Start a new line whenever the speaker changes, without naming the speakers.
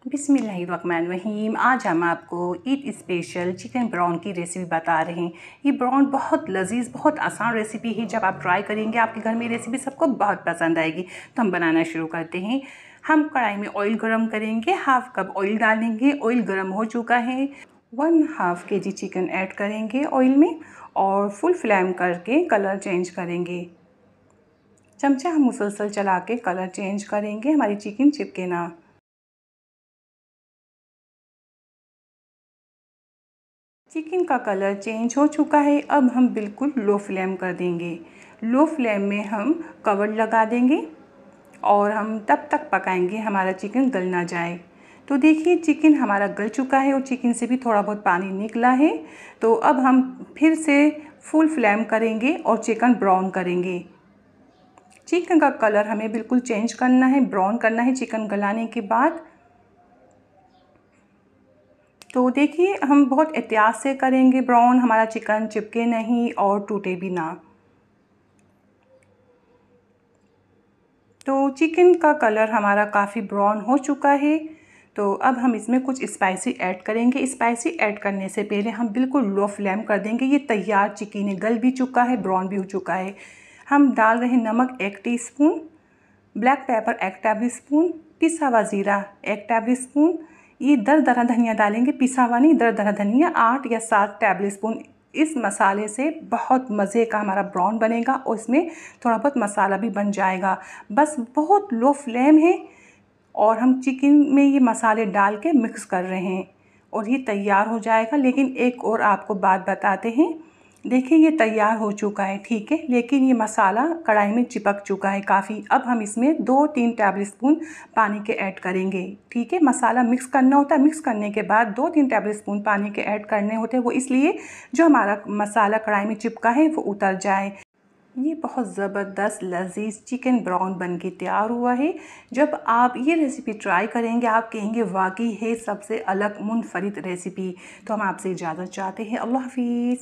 बिस्मिल्लाहिर्रहमानिर्रहीम। आज हम आपको ईद स्पेशल चिकन ब्राउन की रेसिपी बता रहे हैं। ये ब्राउन बहुत लजीज, बहुत आसान रेसिपी है। जब आप ट्राई करेंगे आपके घर में रेसिपी सबको बहुत पसंद आएगी। तो हम बनाना शुरू करते हैं। हम कढ़ाई में ऑयल गरम करेंगे, हाफ कप ऑयल डालेंगे। ऑयल गरम हो चुका है। 1/2 kg चिकन ऐड करेंगे ऑयल में और फुल फ्लेम करके कलर चेंज करेंगे। चमचा हम मुसलसल चला के कलर चेंज करेंगे, हमारी चिकन चिपके ना। चिकन का कलर चेंज हो चुका है। अब हम बिल्कुल लो फ्लेम कर देंगे। लो फ्लेम में हम कवर लगा देंगे और हम तब तक पकाएंगे हमारा चिकन गल ना जाए। तो देखिए चिकन हमारा गल चुका है और चिकन से भी थोड़ा बहुत पानी निकला है। तो अब हम फिर से फुल फ्लेम करेंगे और चिकन ब्राउन करेंगे। चिकन का कलर हमें बिल्कुल चेंज करना है, ब्राउन करना है चिकन गलाने के बाद। तो देखिए हम बहुत एहतियात से करेंगे ब्राउन, हमारा चिकन चिपके नहीं और टूटे भी ना। तो चिकन का कलर हमारा काफ़ी ब्राउन हो चुका है। तो अब हम इसमें कुछ स्पाइसी ऐड करेंगे। स्पाइसी ऐड करने से पहले हम बिल्कुल लो फ्लेम कर देंगे। ये तैयार चिकन है, गल भी चुका है, ब्राउन भी हो चुका है। हम डाल रहे हैं नमक 1 teaspoon, black pepper 1 table spoon, पिसा हुआ ज़ीरा 1 टेबल स्पून। ये दरदरा धनिया डालेंगे, पिसा हुआ नहीं, दरदरा धनिया 8 या 7 टेबल स्पून। इस मसाले से बहुत मज़े का हमारा ब्राउन बनेगा और इसमें थोड़ा बहुत मसाला भी बन जाएगा। बस बहुत लो फ्लेम है और हम चिकन में ये मसाले डाल के मिक्स कर रहे हैं और ये तैयार हो जाएगा। लेकिन एक और आपको बात बताते हैं, देखिए ये तैयार हो चुका है, ठीक है, लेकिन ये मसाला कढ़ाई में चिपक चुका है काफ़ी। अब हम इसमें 2-3 टेबल स्पून पानी के ऐड करेंगे, ठीक है। मसाला मिक्स करना होता है, मिक्स करने के बाद 2-3 टेबल स्पून पानी के ऐड करने होते हैं। वो इसलिए जो हमारा मसाला कढ़ाई में चिपका है वो उतर जाए। ये बहुत ज़बरदस्त लजीज चिकन ब्राउन बन के तैयार हुआ है। जब आप ये रेसिपी ट्राई करेंगे आप कहेंगे वाकई है सबसे अलग मुनफरिद रेसिपी। तो हम आपसे इजाज़त चाहते हैं। अल्लाह हाफिज़।